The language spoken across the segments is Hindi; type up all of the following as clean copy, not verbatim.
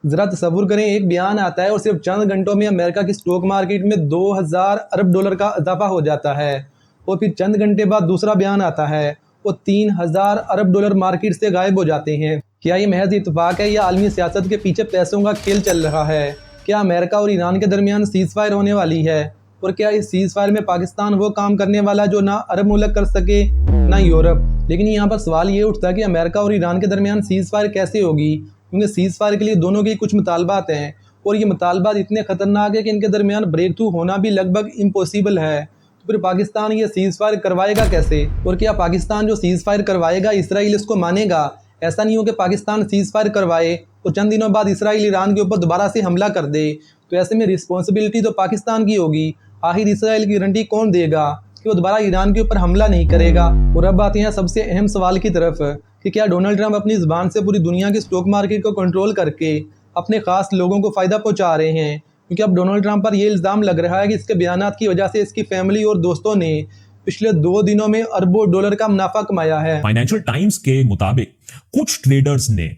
जरा तसव्वुर करें, एक बयान आता है और सिर्फ चंद घंटों में अमेरिका की स्टॉक मार्केट में 2000 अरब डॉलर का इजाफा हो जाता है और फिर चंद घंटे बाद दूसरा बयान आता है और 3000 अरब डॉलर मार्केट से गायब हो जाते हैं। क्या ये महज इत्तेफाक है या आलमी सियासत के पीछे पैसों का खेल चल रहा है? क्या अमेरिका और ईरान के दरमियान सीज फायर होने वाली है? और क्या इस सीज फायर में पाकिस्तान वो काम करने वाला जो ना अरब मुल्क कर सके ना यूरोप? लेकिन यहाँ पर सवाल ये उठता है कि अमेरिका और ईरान के दरमियान सीज फायर कैसे होगी, क्योंकि सीज फायर के लिए दोनों के कुछ मुतालबात हैं और ये मुतालबात इतने खतरनाक है कि इनके दरमियान ब्रेक थ्रू होना भी लगभग इम्पॉसिबल है। तो फिर पाकिस्तान ये सीज फायर करवाएगा कैसे? और क्या पाकिस्तान जो सीज फायर करवाएगा इसराइल इसको मानेगा? ऐसा नहीं हो कि पाकिस्तान सीज फायर करवाए और चंद दिनों बाद इसराइल ईरान के ऊपर दोबारा से हमला कर दे, तो ऐसे में रिस्पॉन्सिबिलिटी तो पाकिस्तान की होगी। आखिर इसराइल की गारंटी कौन देगा कि वो दोबारा ईरान के ऊपर हमला नहीं करेगा? और अब आते हैं सबसे अहम सवाल की तरफ कि क्या डोनाल्ड ट्रंप अपनी ज़ुबान से पूरी दुनिया के स्टॉक मार्केट को कंट्रोल करके अपने खास लोगों को फ़ायदा पहुंचा रहे हैं? क्योंकि अब डोनाल्ड ट्रंप पर यह इल्ज़ाम लग रहा है कि इसके बयानात की वजह से इसकी फैमिली और दोस्तों ने पिछले 2 दिनों में अरबों डॉलर का मुनाफा कमाया है। फाइनेंशियल टाइम्स के मुताबिक कुछ ट्रेडर्स ने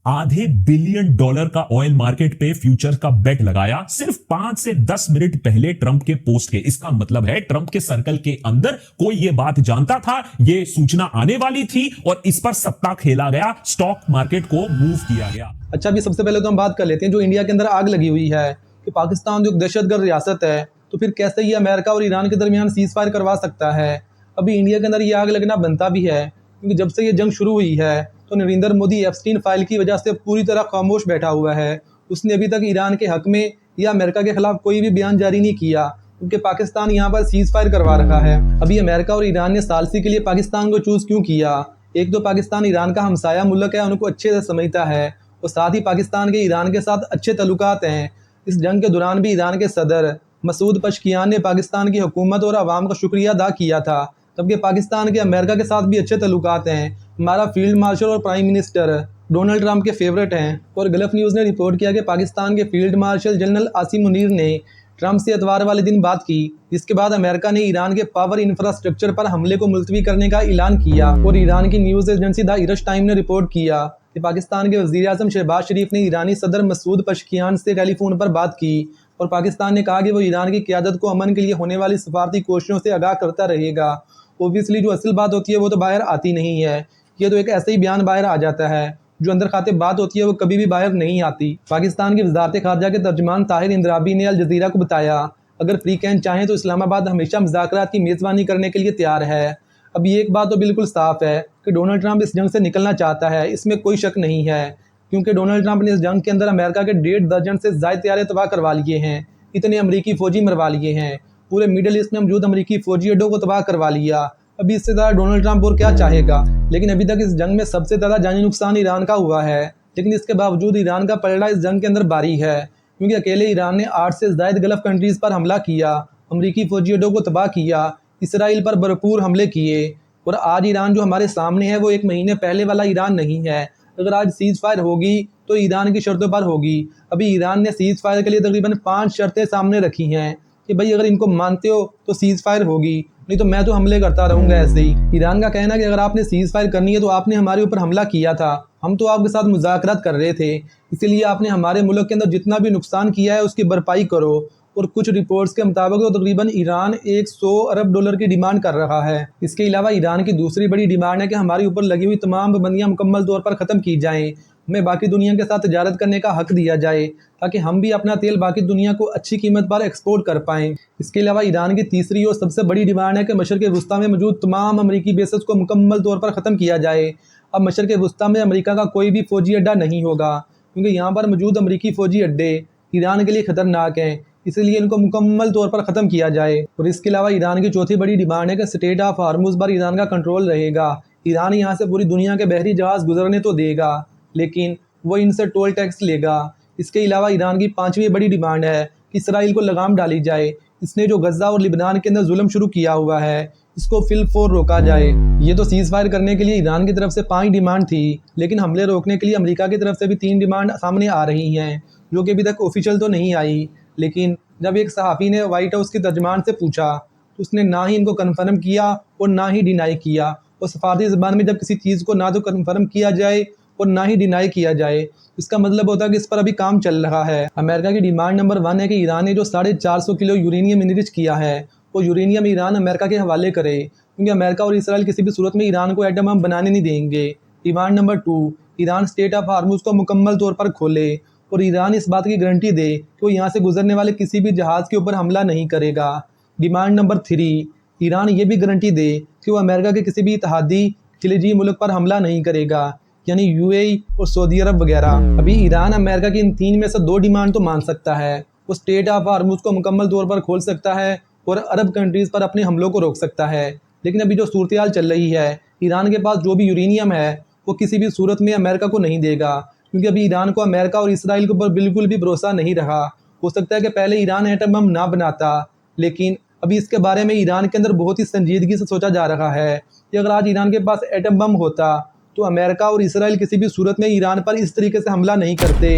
आधे बिलियन डॉलर का ऑयल मार्केट पे फ्यूचर का बेट लगाया सिर्फ 5 से 10 मिनट पहले ट्रंप के पोस्ट के। इसका मतलब है ट्रंप के सर्कल के अंदर कोई ये बात जानता था, ये सूचना आने वाली थी और इस पर सट्टा खेला गया, स्टॉक मार्केट को मूव किया गया। अच्छा, अभी सबसे पहले तो हम बात कर लेते हैं जो इंडिया के अंदर आग लगी हुई है कि पाकिस्तान जो दहशतगर्द रियासत है, तो फिर कैसे ये अमेरिका और ईरान के दरमियान सीज फायर करवा सकता है? अभी इंडिया के अंदर ये आग लगना बनता भी है क्योंकि जब से ये जंग शुरू हुई है तो नरेंद्र मोदी एप्स्टीन फाइल की वजह से पूरी तरह खामोश बैठा हुआ है। उसने अभी तक ईरान के हक में या अमेरिका के खिलाफ कोई भी बयान जारी नहीं किया क्योंकि पाकिस्तान यहाँ पर सीज फायर करवा रखा है। अभी अमेरिका और ईरान ने सालसी के लिए पाकिस्तान को चूज़ क्यों किया? एक तो पाकिस्तान ईरान का हमसाया मुल्क है, उनको अच्छे से समझता है और साथ ही पाकिस्तान के ईरान के साथ अच्छे तल्लुकात हैं। इस जंग के दौरान भी ईरान के सदर मसूद पशकियान ने पाकिस्तान की हुकूमत और आवाम का शुक्रिया अदा किया था, जबकि पाकिस्तान के अमेरिका के साथ भी अच्छे तल्लुकात हैं। हमारा फील्ड मार्शल और प्राइम मिनिस्टर डोनाल्ड ट्रंप के फेवरेट हैं। और गल्फ न्यूज़ ने रिपोर्ट किया कि पाकिस्तान के field marshal general Asim Munir ने ट्रंप से इतवार वाले दिन बात की, जिसके बाद अमेरिका ने ईरान के पावर इंफ्रास्ट्रक्चर पर हमले को मुलतवी करने का ऐलान किया। और ईरान की न्यूज़ एजेंसी द इरश टाइम ने रिपोर्ट किया कि पाकिस्तान के वज़ीर आज़म शहबाज शरीफ ने ईरानी सदर मसूद पशकियान से टेलीफोन पर बात की और पाकिस्तान ने कहा कि वो ईरान की क़यादत को अमन के लिए होने वाली सफारती कोशिशों से आगाह करता रहेगा। ओबियसली जो असल बात होती है वो तो बाहर आती नहीं है, ये तो एक ऐसे ही बयान बाहर आ जाता है। जो अंदर खाते बात होती है वो कभी भी बाहर नहीं आती। पाकिस्तान की वजारत खारजा के तर्जमान ताहिर इंद्राबी ने अल जजीरा को बताया, अगर फ्री कैन चाहें तो इस्लामाबाद हमेशा मुज़ाकरात की मेज़बानी करने के लिए तैयार है। अब ये एक बात तो बिल्कुल साफ है कि डोनाल्ड ट्रंप इस जंग से निकलना चाहता है, इसमें कोई शक नहीं है, क्योंकि डोनाल्ड ट्रंप ने इस जंग के अंदर अमेरिका के 1.5 दर्जन से ज़ायद तैयारे तबाह करवा लिए हैं, इतने अमरीकी फ़ौजी मरवा लिए हैं, पूरे मिडल ईस्ट में मौजूद अमरीकी फ़ौजी अड्डों को तबाह करवा लिया। अभी इससे ज़्यादा डोनाल्ड ट्रंप और क्या चाहेगा? लेकिन अभी तक इस जंग में सबसे ज़्यादा जानी नुकसान ईरान का हुआ है, लेकिन इसके बावजूद ईरान का पलड़ा इस जंग के अंदर भारी है, क्योंकि अकेले ईरान ने 8 से ज़ायद गल्फ कंट्रीज़ पर हमला किया, अमरीकी फ़ौजी अड्डों को तबाह किया, इसराइल पर भरपूर हमले किए। और आज ईरान जो हमारे सामने है वो 1 महीने पहले वाला ईरान नहीं है। अगर आज सीज़ फायर होगी तो ईरान की शर्तों पर होगी। अभी ईरान ने सीज़ फायर के लिए तकरीबन 5 शर्तें सामने रखी हैं कि भाई अगर इनको मानते हो तो सीज़ फायर होगी, नहीं तो मैं तो हमले करता रहूँगा ऐसे ही। ईरान का कहना है कि अगर आपने सीज़ फायर करनी है तो आपने हमारे ऊपर हमला किया था, हम तो आपके साथ मुज़ाकरात कर रहे थे, इसीलिए आपने हमारे मुल्क के अंदर जितना भी नुकसान किया है उसकी भरपाई करो। और कुछ रिपोर्ट्स के मुताबिक तो तकरीबन ईरान 100 अरब डॉलर की डिमांड कर रहा है। इसके अलावा ईरान की दूसरी बड़ी डिमांड है कि हमारे ऊपर लगी हुई तमाम पाबंदियाँ मुकम्मल तौर पर ख़त्म की जाएँ, हमें बाकी दुनिया के साथ तजारत करने का हक दिया जाए ताकि हम भी अपना तेल बाकी दुनिया को अच्छी कीमत पर एक्सपोर्ट कर पाएँ। इसके अलावा ईरान की तीसरी और सबसे बड़ी डिमांड है कि मशरक़ वस्ती में मौजूद तमाम अमरीकी बेसेस को मुकम्मल तौर पर ख़त्म किया जाए। अब मशरक़ वस्ती में अमरीका का कोई भी फ़ौजी अड्डा नहीं होगा, क्योंकि यहाँ पर मौजूद अमरीकी फ़ौजी अड्डे ईरान के लिए ख़तरनाक हैं, इसलिए इनको मुकम्मल तौर पर ख़त्म किया जाए। और इसके अलावा ईरान की चौथी बड़ी डिमांड है कि स्टेट ऑफ हार्मुज़ पर ईरान का कंट्रोल रहेगा। ईरान यहाँ से पूरी दुनिया के बहरी जहाज़ गुजरने तो देगा, लेकिन वो इनसे टोल टैक्स लेगा। इसके अलावा ईरान की 5वीं बड़ी डिमांड है कि इसराइल को लगाम डाली जाए। इसने जो गज़ा और लिबनान के अंदर जुल्म शुरू किया हुआ है इसको फिलफोर रोका जाए। ये तो सीज़ फायर करने के लिए ईरान की तरफ से 5 डिमांड थी, लेकिन हमले रोकने के लिए अमेरिका की तरफ से भी 3 डिमांड सामने आ रही हैं, जो कि अभी तक ऑफिशियल तो नहीं आई। लेकिन जब एक सहाफ़ी ने वाइट हाउस की तर्जमान से पूछा तो उसने ना ही इनको कन्फर्म किया और ना ही डिनाई किया। और सफारती ज़बान में जब किसी चीज़ को ना तो कन्फर्म किया जाए और ना ही डिनाई किया जाए। इसका मतलब होता है कि इस पर अभी काम चल रहा है। अमेरिका की डिमांड नंबर 1 है कि ईरान ने जो 450 किलो यूरेनियम इनरिच किया है वो यूरेनियम ईरान अमेरिका के हवाले करे, क्योंकि अमेरिका और इसराइल किसी भी सूरत में ईरान को एटम बम बनाने नहीं देंगे। Demand number 2, Iran state of Hormuz को मुकम्मल तौर पर खोले और ईरान इस बात की गारंटी दे कि वो यहाँ से गुजरने वाले किसी भी जहाज़ के ऊपर हमला नहीं करेगा। डिमांड नंबर 3, ईरान ये भी गारंटी दे कि वो अमेरिका के किसी भी इत्तेहादी खिलजी मुल्क पर हमला नहीं करेगा, यानी यूएई और सऊदी अरब वगैरह। अभी ईरान अमेरिका की इन 3 में से 2 डिमांड तो मान सकता है। वो स्टेट ऑफ हार्मुज को मुकम्मल तौर पर खोल सकता है और अरब कंट्रीज़ पर अपने हमलों को रोक सकता है। लेकिन अभी जो सूरत हाल चल रही है, ईरान के पास जो भी यूरेनियम है वो किसी भी सूरत में अमेरिका को नहीं देगा, क्योंकि अभी ईरान को अमेरिका और इसराइल के ऊपर बिल्कुल भी भरोसा नहीं रहा। हो सकता है कि पहले ईरान एटम बम ना बनाता, लेकिन अभी इसके बारे में ईरान के अंदर बहुत ही संजीदगी से सोचा जा रहा है कि अगर आज ईरान के पास एटम बम होता तो अमेरिका और इसराइल किसी भी सूरत में ईरान पर इस तरीके से हमला नहीं करते।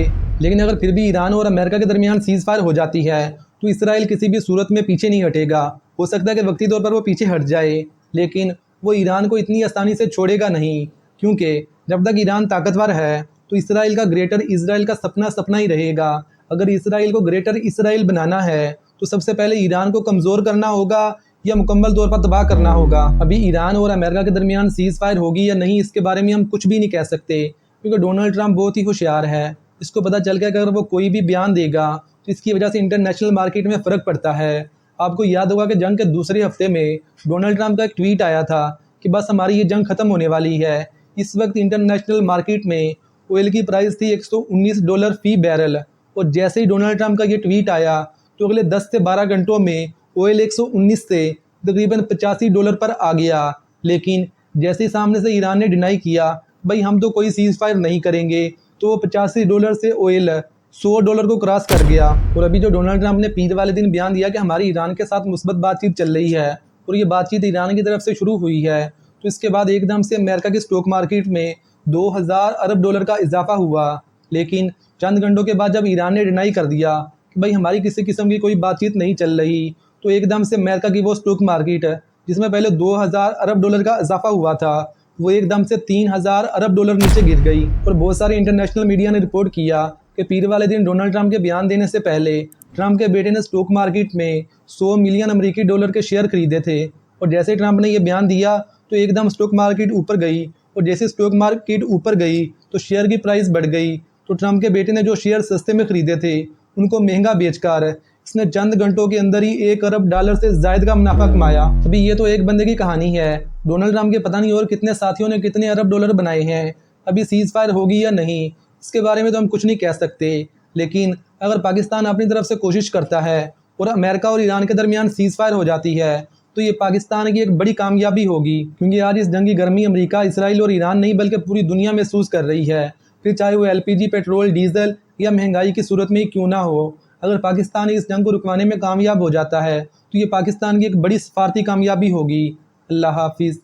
लेकिन अगर फिर भी ईरान और अमेरिका के दरमियान सीज़ फायर हो जाती है तो इसराइल किसी भी सूरत में पीछे नहीं हटेगा। हो सकता है कि वक्ती तौर पर वो पीछे हट जाए, लेकिन वो ईरान को इतनी आसानी से छोड़ेगा नहीं, क्योंकि जब तक ईरान ताकतवर है तो इसराइल का ग्रेटर इसराइल का सपना सपना ही रहेगा। अगर इसराइल को ग्रेटर इसराइल बनाना है तो सबसे पहले ईरान को कमज़ोर करना होगा या मुकम्मल तौर पर तबाह करना होगा। अभी ईरान और अमेरिका के दरमियान सीज़ फायर होगी या नहीं, इसके बारे में हम कुछ भी नहीं कह सकते, क्योंकि डोनाल्ड ट्रंप बहुत ही होशियार है। इसको पता चल गया कि अगर वो कोई भी बयान देगा तो इसकी वजह से इंटरनेशनल मार्केट में फ़र्क पड़ता है। आपको याद होगा कि जंग के दूसरे हफ्ते में डोनाल्ड ट्रंप का एक ट्वीट आया था कि बस हमारी ये जंग ख़त्म होने वाली है। इस वक्त इंटरनेशनल मार्केट में ऑयल की प्राइस थी $119 फी बैरल, और जैसे ही डोनाल्ड ट्रंप का ये ट्वीट आया तो अगले 10 से 12 घंटों में ऑयल 119 से तकरीबन $85 पर आ गया। लेकिन जैसे ही सामने से ईरान ने डिनाई किया भाई हम तो कोई सीज़ फायर नहीं करेंगे, तो वो $85 से ऑयल $100 को क्रॉस कर गया। और अभी जो डोनाल्ड ट्रंप ने पीर वाले दिन बयान दिया कि हमारी ईरान के साथ मुस्बत बातचीत चल रही है और ये बातचीत ईरान की तरफ से शुरू हुई है, तो इसके बाद एकदम से अमेरिका की स्टॉक मार्केट में 2000 अरब डॉलर का इजाफा हुआ। लेकिन चंद घंटों के बाद जब ईरान ने डिनाई कर दिया कि भाई हमारी किसी किस्म की कोई बातचीत नहीं चल रही, तो एकदम से अमेरिका की वो स्टॉक मार्केट जिसमें पहले 2000 अरब डॉलर का इजाफा हुआ था वो एकदम से 3000 अरब डॉलर नीचे गिर गई। और बहुत सारे इंटरनेशनल मीडिया ने रिपोर्ट किया कि पीर वाले दिन डोनाल्ड ट्रंप के बयान देने से पहले ट्रंप के बेटे ने स्टॉक मार्केट में 100 मिलियन अमेरिकी डॉलर के शेयर खरीदे थे, और जैसे ट्रंप ने ये बयान दिया तो एकदम स्टॉक मार्केट ऊपर गई, और जैसे स्टॉक मार्केट ऊपर गई तो शेयर की प्राइस बढ़ गई। तो ट्रंप के बेटे ने जो शेयर सस्ते में खरीदे थे उनको महंगा बेचकर इसने चंद घंटों के अंदर ही $1 अरब से ज्यादा का मुनाफा कमाया। अभी ये तो एक बंदे की कहानी है, डोनाल्ड ट्रंप के पता नहीं और कितने साथियों ने कितने अरब डॉलर बनाए हैं। अभी सीज़ फायर होगी या नहीं इसके बारे में तो हम कुछ नहीं कह सकते, लेकिन अगर पाकिस्तान अपनी तरफ से कोशिश करता है और अमेरिका और ईरान के दरमियान सीज़ फायर हो जाती है तो ये पाकिस्तान की एक बड़ी कामयाबी होगी, क्योंकि आज इस जंग की गर्मी अमेरिका, इसराइल और ईरान नहीं बल्कि पूरी दुनिया महसूस कर रही है। फिर चाहे वो एलपीजी, पेट्रोल, डीजल या महंगाई की सूरत में ही क्यों ना हो, अगर पाकिस्तान इस जंग को रुकवाने में कामयाब हो जाता है तो ये पाकिस्तान की एक बड़ी सफारती कामयाबी होगी। अल्लाह हाफिज़।